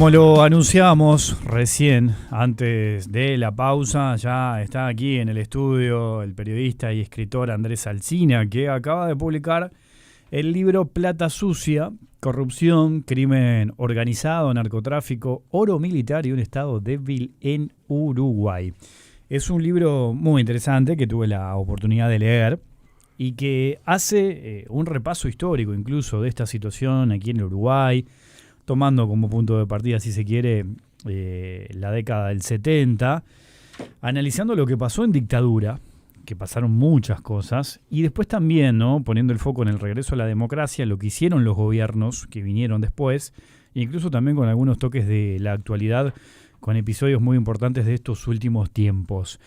Como lo anunciábamos recién, antes de la pausa, ya está aquí en el estudio el periodista y escritor Andrés Alsina, que acaba de publicar el libro Plata Sucia, Corrupción, Crimen Organizado, Narcotráfico, Oro Militar y un Estado débil en Uruguay. Es un libro muy interesante que tuve la oportunidad de leer y que hace un repaso histórico incluso de esta situación aquí en Uruguay, tomando como punto de partida, si se quiere, la década del 70, analizando lo que pasó en dictadura, que pasaron muchas cosas, y después también, ¿no?, poniendo el foco en el regreso a la democracia, lo que hicieron los gobiernos que vinieron después, e incluso también con algunos toques de la actualidad, con episodios muy importantes de estos últimos tiempos.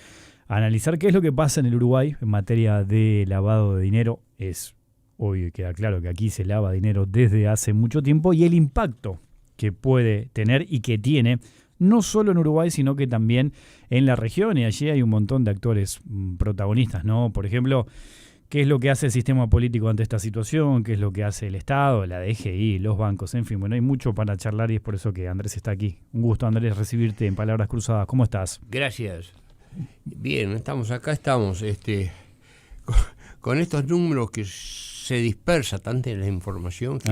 Analizar qué es lo que pasa en el Uruguay en materia de lavado de dinero es obvio y queda claro que aquí se lava dinero desde hace mucho tiempo, y el impacto que puede tener y que tiene, no solo en Uruguay, sino que también en la región, y allí hay un montón de actores protagonistas, ¿no? Por ejemplo, ¿qué es lo que hace el sistema político ante esta situación? ¿Qué es lo que hace el Estado, la DGI, los bancos? En fin, bueno, hay mucho para charlar y es por eso que Andrés está aquí. Un gusto, Andrés, recibirte en Palabras Cruzadas. ¿Cómo estás? Gracias. Bien, estamos con estos números que se dispersa tanta la información que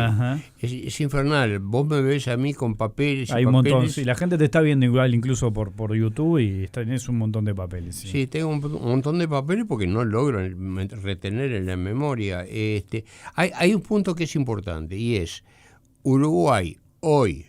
es infernal. Vos me ves a mí con papeles y hay un papeles. montón, sí, la gente te está viendo igual incluso por YouTube y tenés un montón de papeles. Sí, tengo un montón de papeles porque no logro retener en la memoria. Hay un punto que es importante y es: Uruguay hoy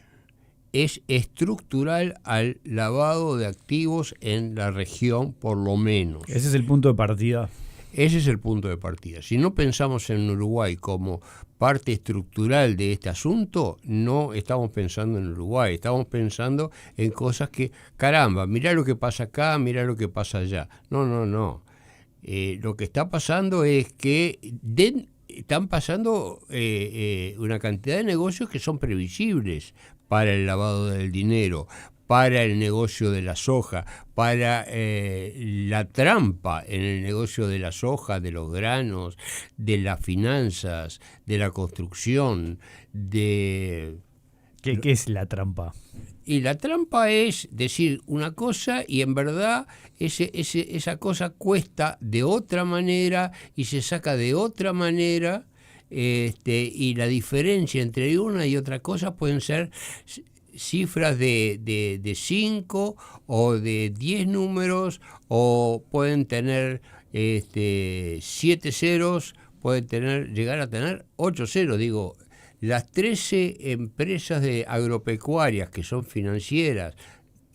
es estructural al lavado de activos en la región, por lo menos. Ese es el punto de partida. Ese es el punto de partida. Si no pensamos en Uruguay como parte estructural de este asunto, no estamos pensando en Uruguay, estamos pensando en cosas que, caramba, mirá lo que pasa acá, mirá lo que pasa allá. No. Lo que está pasando es que están pasando una cantidad de negocios que son previsibles para el lavado del dinero, para el negocio de la soja, para la trampa en el negocio de la soja, de los granos, de las finanzas, de la construcción, de... ¿Qué es la trampa? Y la trampa es decir una cosa y en verdad esa cosa cuesta de otra manera y se saca de otra manera, y la diferencia entre una y otra cosa pueden ser cifras de 5 o de 10 números, o pueden tener 7 ceros, pueden llegar a tener 8 ceros. Digo, las 13 empresas agropecuarias que son financieras,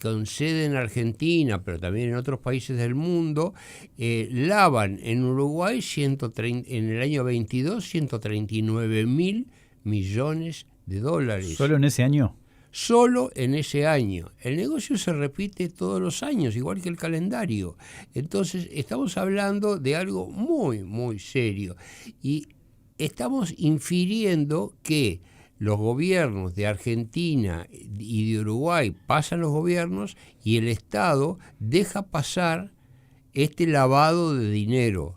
con sede en Argentina, pero también en otros países del mundo, lavan en Uruguay en el año 22 $139.000 millones. ¿Solo en ese año? Solo en ese año. El negocio se repite todos los años, igual que el calendario. Entonces, estamos hablando de algo muy, muy serio. Y estamos infiriendo que los gobiernos de Argentina y de Uruguay pasan los gobiernos y el Estado deja pasar este lavado de dinero.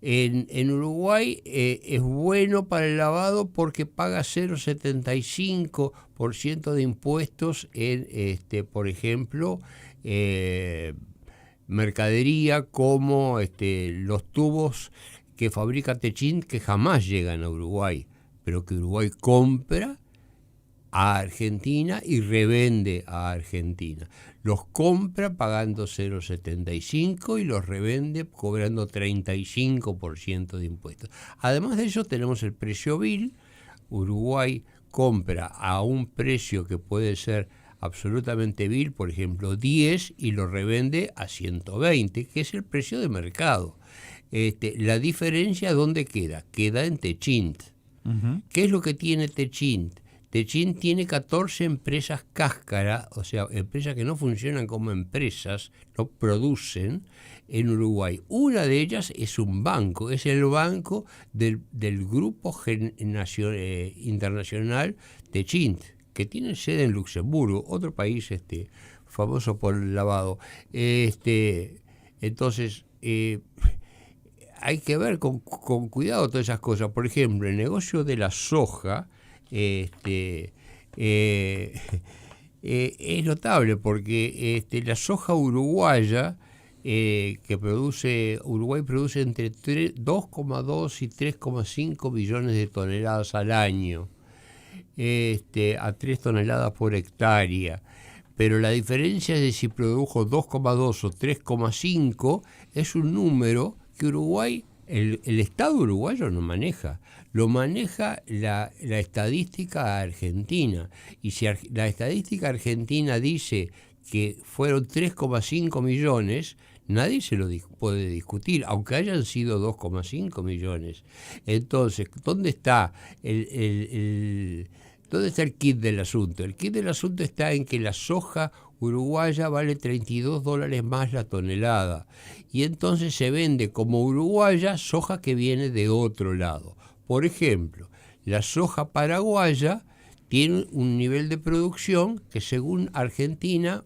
En Uruguay es bueno para el lavado porque paga 0,75% de impuestos en, por ejemplo, mercadería como los tubos que fabrica Techint, que jamás llegan a Uruguay, pero que Uruguay compra a Argentina y revende a Argentina. Los compra pagando 0,75 y los revende cobrando 35% de impuestos. Además de eso tenemos el precio vil. Uruguay compra a un precio que puede ser absolutamente vil, por ejemplo 10, y lo revende a 120, que es el precio de mercado. La diferencia, ¿dónde queda? Queda en Techint. Uh-huh. ¿Qué es lo que tiene Techint? Techint tiene 14 empresas cáscara, o sea, empresas que no funcionan como empresas, no producen en Uruguay. Una de ellas es un banco, es el banco del grupo internacional Techint, que tiene sede en Luxemburgo, otro país famoso por el lavado. Entonces, hay que ver con cuidado todas esas cosas. Por ejemplo, el negocio de la soja, es notable porque la soja uruguaya Uruguay produce entre 2,2 y 3,5 millones de toneladas al año, a 3 toneladas por hectárea. Pero la diferencia de si produjo 2,2 o 3,5 es un número que Uruguay, el Estado uruguayo no maneja. Lo maneja la estadística argentina. Y si la estadística argentina dice que fueron 3,5 millones, nadie se lo puede discutir, aunque hayan sido 2,5 millones. Entonces, ¿dónde está ¿dónde está el kit del asunto? El kit del asunto está en que la soja uruguaya vale $32 más la tonelada. Y entonces se vende como uruguaya soja que viene de otro lado. Por ejemplo, la soja paraguaya tiene un nivel de producción que según Argentina,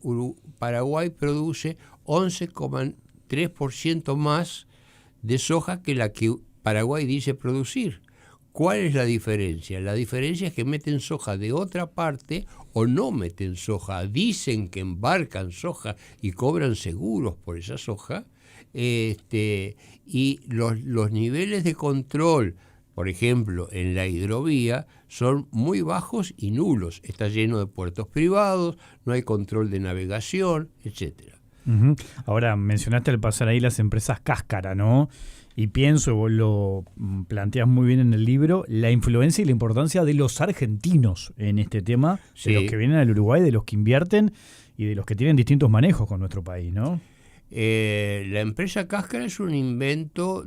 Paraguay produce 11,3% más de soja que la que Paraguay dice producir. ¿Cuál es la diferencia? La diferencia es que meten soja de otra parte o no meten soja. Dicen que embarcan soja y cobran seguros por esa soja. Y los niveles de control, por ejemplo, en la hidrovía, son muy bajos y nulos. Está lleno de puertos privados, no hay control de navegación, etcétera. Uh-huh. Ahora, mencionaste al pasar ahí las empresas cáscara, ¿no? Y pienso, vos lo planteas muy bien en el libro, la influencia y la importancia de los argentinos en este tema, sí, de los que vienen al Uruguay, de los que invierten y de los que tienen distintos manejos con nuestro país, ¿no? La empresa cáscara es un invento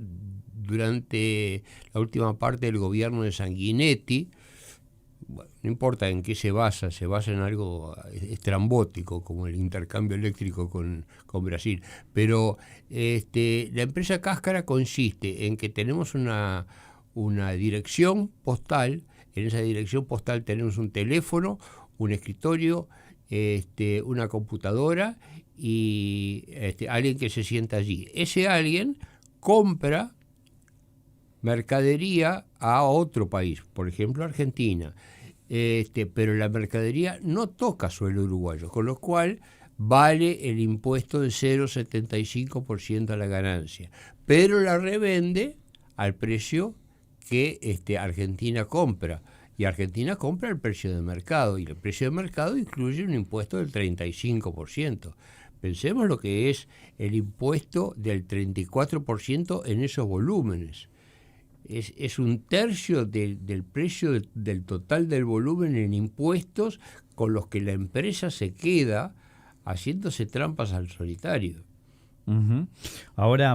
durante la última parte del gobierno de Sanguinetti. Bueno, no importa en qué se basa en algo estrambótico como el intercambio eléctrico con Brasil, pero la empresa cáscara consiste en que tenemos una dirección postal. En esa dirección postal tenemos un teléfono, un escritorio, una computadora y alguien que se sienta allí. Ese alguien compra mercadería a otro país, por ejemplo Argentina, pero la mercadería no toca suelo uruguayo, con lo cual vale el impuesto de 0,75% a la ganancia, pero la revende al precio que Argentina compra, y Argentina compra el precio de mercado, y el precio de mercado incluye un impuesto del 35%. Pensemos lo que es el impuesto del 34% en esos volúmenes. Es un tercio del precio del total del volumen en impuestos con los que la empresa se queda haciéndose trampas al solitario. Uh-huh. Ahora,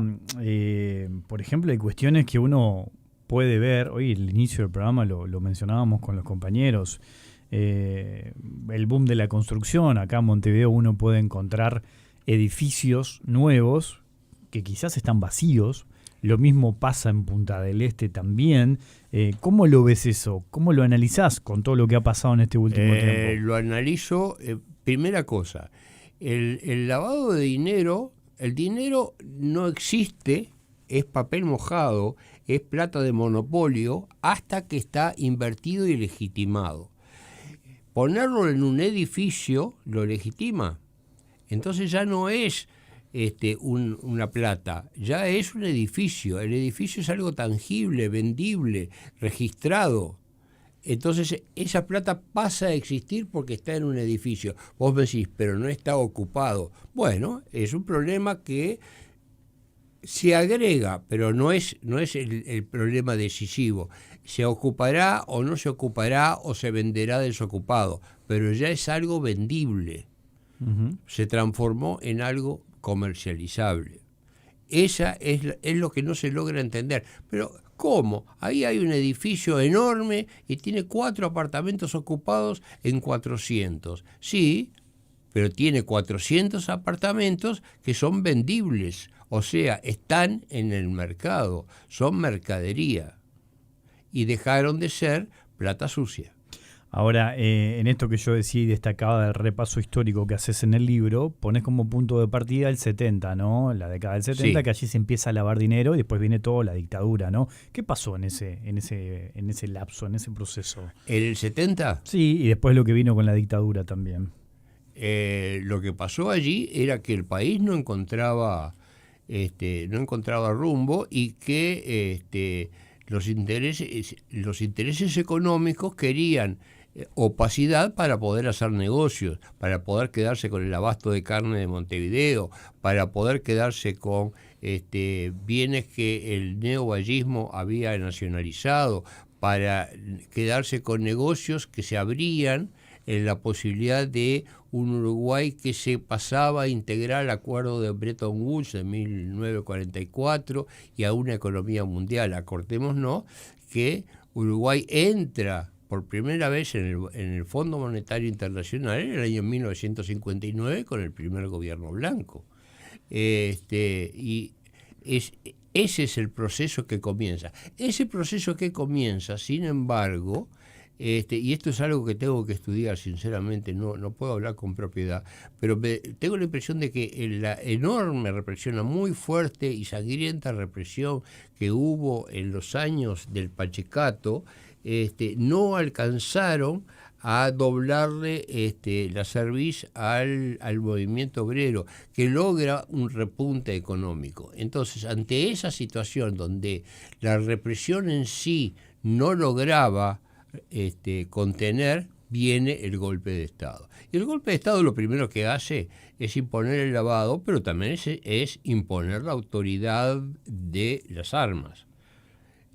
por ejemplo, hay cuestiones que uno puede ver, hoy el inicio del programa lo mencionábamos con los compañeros, el boom de la construcción. Acá en Montevideo uno puede encontrar edificios nuevos que quizás están vacíos. Lo mismo pasa en Punta del Este también. ¿Cómo lo ves eso? ¿Cómo lo analizás con todo lo que ha pasado en este último tiempo? Lo analizo, primera cosa, el lavado de dinero, el dinero no existe, es papel mojado, es plata de monopolio hasta que está invertido y legitimado. Ponerlo en un edificio lo legitima. Entonces ya no es una plata, ya es un edificio. El edificio es algo tangible, vendible, registrado. Entonces esa plata pasa a existir porque está en un edificio. Vos me decís, pero no está ocupado. Bueno, es un problema que se agrega, pero no es el problema decisivo. Se ocupará o no se ocupará o se venderá desocupado, pero ya es algo vendible. Uh-huh. Se transformó en algo comercializable. Esa es lo que no se logra entender. Pero ¿cómo? Ahí hay un edificio enorme y tiene 4 apartamentos ocupados en 400. Sí, pero tiene 400 apartamentos que son vendibles. O sea, están en el mercado, son mercadería. Y dejaron de ser plata sucia. Ahora, en esto que yo decía y destacaba del repaso histórico que haces en el libro, pones como punto de partida el 70, ¿no? La década del 70, sí, que allí se empieza a lavar dinero y después viene toda la dictadura, ¿no? ¿Qué pasó en ese lapso, en ese proceso? ¿El 70? Sí, y después lo que vino con la dictadura también. Lo que pasó allí era que el país no encontraba rumbo y que los intereses económicos querían opacidad para poder hacer negocios, para poder quedarse con el abasto de carne de Montevideo, para poder quedarse con bienes que el neovallismo había nacionalizado, para quedarse con negocios que se abrían en la posibilidad de un Uruguay que se pasaba a integrar el acuerdo de Bretton Woods de 1944 y a una economía mundial. Acordémonos que Uruguay entra por primera vez en el Fondo Monetario Internacional en el año 1959 con el primer gobierno blanco. Y ese es el proceso que comienza. Ese proceso que comienza, sin embargo, y esto es algo que tengo que estudiar, sinceramente, no puedo hablar con propiedad, pero tengo la impresión de que la enorme represión, la muy fuerte y sangrienta represión que hubo en los años del Pachecato, no alcanzaron a doblarle la cerviz al movimiento obrero, que logra un repunte económico. Entonces, ante esa situación donde la represión en sí no lograba contener, viene el golpe de Estado. Y el golpe de Estado lo primero que hace es imponer el lavado, pero también es imponer la autoridad de las armas.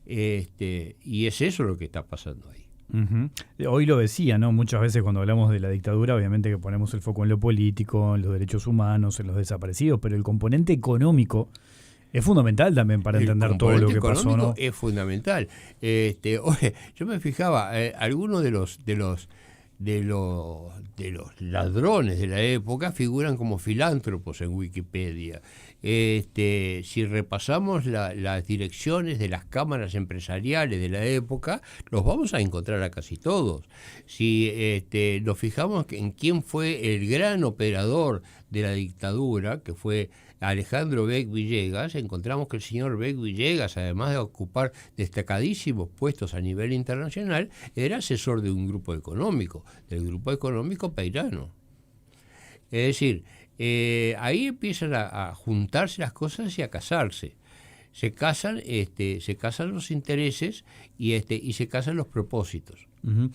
Y es eso lo que está pasando ahí. Uh-huh. Hoy lo decía, ¿no? Muchas veces cuando hablamos de la dictadura, obviamente que ponemos el foco en lo político, en los derechos humanos, en los desaparecidos, pero el componente económico es fundamental también para entender todo lo que pasó, ¿no? Es fundamental. Oye, yo me fijaba, algunos de los ladrones de la época figuran como filántropos en Wikipedia. Si repasamos las direcciones de las cámaras empresariales de la época, los vamos a encontrar a casi todos. Si nos fijamos en quién fue el gran operador de la dictadura, que fue Alejandro Beck Villegas, encontramos que el señor Beck Villegas, además de ocupar destacadísimos puestos a nivel internacional, era asesor de un grupo económico, del grupo económico Peirano. Es decir, ahí empiezan a juntarse las cosas y a casarse. Se casan los intereses y se casan los propósitos. Uh-huh.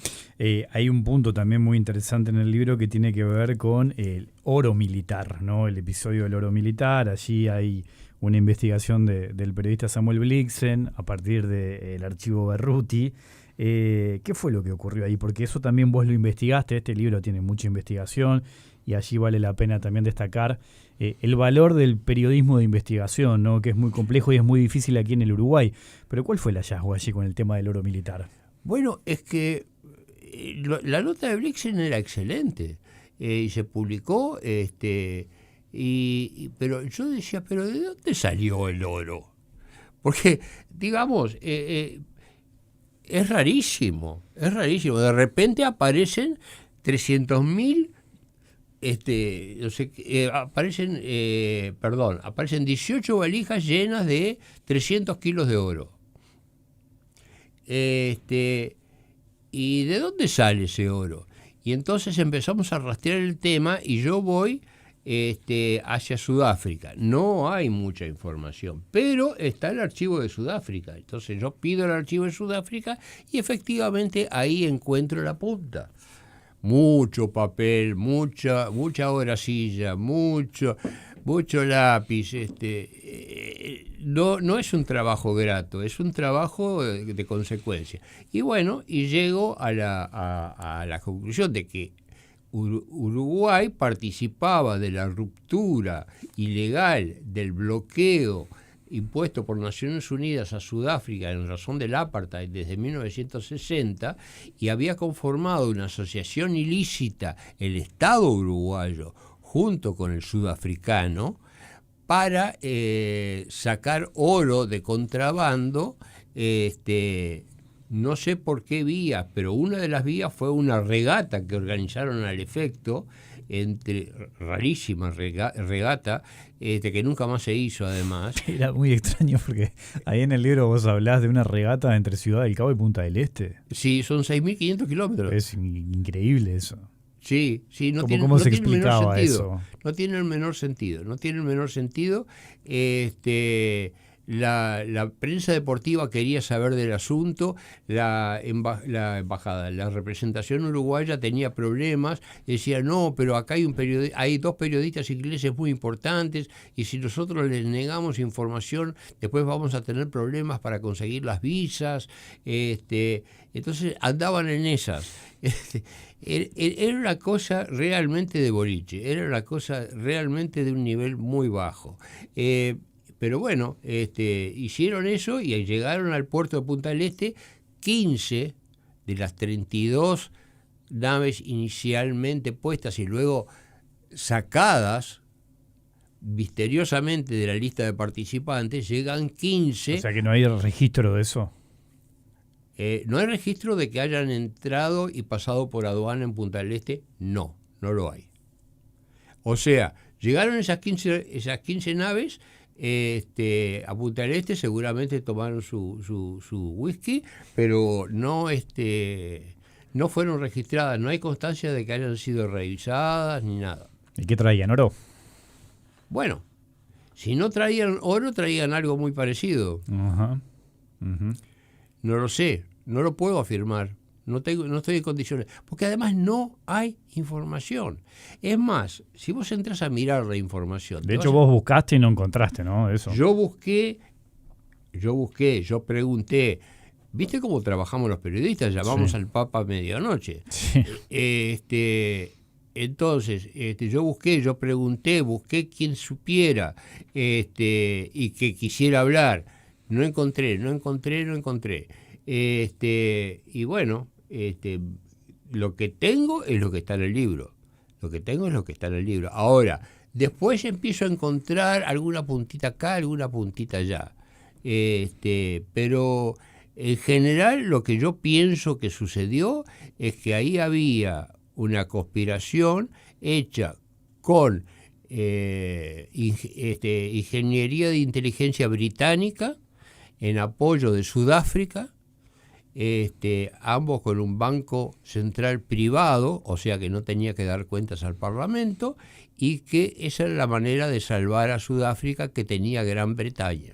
Hay un punto también muy interesante en el libro que tiene que ver con el oro militar, ¿no? El episodio del oro militar. Allí hay una investigación del periodista Samuel Blixen a partir del archivo Berruti. ¿Qué fue lo que ocurrió ahí? Porque eso también vos lo investigaste. Este libro tiene mucha investigación y allí vale la pena también destacar el valor del periodismo de investigación, ¿no? Que es muy complejo y es muy difícil aquí en el Uruguay. Pero ¿cuál fue el hallazgo allí con el tema del oro militar? Bueno, es que la nota de Blixen era excelente y se publicó, pero yo decía, ¿pero de dónde salió el oro? Porque, digamos, es rarísimo. De repente aparecen 300.000, aparecen 18 valijas llenas de 300 kilos de oro. ¿Y de dónde sale ese oro? Y entonces empezamos a rastrear el tema y yo voy hacia Sudáfrica. No hay mucha información, pero está el archivo de Sudáfrica. Entonces yo pido el archivo de Sudáfrica y efectivamente ahí encuentro la punta. Mucho papel, mucha horacilla, mucho lápiz. No es un trabajo grato, es un trabajo de consecuencia. Y bueno, y llego a la conclusión de que Uruguay participaba de la ruptura ilegal del bloqueo impuesto por Naciones Unidas a Sudáfrica en razón del apartheid desde 1960 y había conformado una asociación ilícita, el Estado uruguayo, junto con el sudafricano, para sacar oro de contrabando, no sé por qué vía, pero una de las vías fue una regata que organizaron al efecto, rarísima regata, que nunca más se hizo además. Era muy extraño porque ahí en el libro vos hablás de una regata entre Ciudad del Cabo y Punta del Este. Sí, son 6.500 kilómetros. Es increíble eso. Sí, sí, ¿Cómo se tiene el menor explicaba sentido. eso? No tiene el menor sentido, no tiene el menor sentido. La prensa deportiva quería saber del asunto, la embajada, la representación uruguaya tenía problemas, decía, no, pero acá hay dos periodistas ingleses muy importantes y si nosotros les negamos información, después vamos a tener problemas para conseguir las visas. Entonces andaban en esas. Era una cosa realmente de boliche, era una cosa realmente de un nivel muy bajo. Pero bueno, hicieron eso y llegaron al puerto de Punta del Este 15 de las 32 naves inicialmente puestas y luego sacadas misteriosamente de la lista de participantes, llegan 15. O sea que no hay registro de eso. No hay registro de que hayan entrado y pasado por aduana en Punta del Este, no lo hay. O sea, llegaron esas 15 naves a Punta del Este, seguramente tomaron su whisky, pero no fueron registradas, no hay constancia de que hayan sido revisadas ni nada. ¿Y qué traían? ¿Oro? Bueno, si no traían oro, traían algo muy parecido. Ajá. Uh-huh. No lo sé, no lo puedo afirmar, no estoy en condiciones, porque además no hay información. Es más, si vos entras a mirar la información... De hecho, vos buscaste y no encontraste, ¿no? Eso. Yo busqué, yo pregunté, ¿viste cómo trabajamos los periodistas? Llamamos Sí. al Papa a medianoche. Sí. Entonces, yo pregunté, busqué quien supiera y que quisiera hablar. No encontré. Y bueno, lo que tengo es lo que está en el libro. Ahora, después empiezo a encontrar alguna puntita acá, alguna puntita allá. Pero en general lo que yo pienso que sucedió es que ahí había una conspiración hecha con ingeniería de inteligencia británica en apoyo de Sudáfrica, ambos con un banco central privado, o sea que no tenía que dar cuentas al Parlamento, y que esa era la manera de salvar a Sudáfrica, que tenía Gran Bretaña.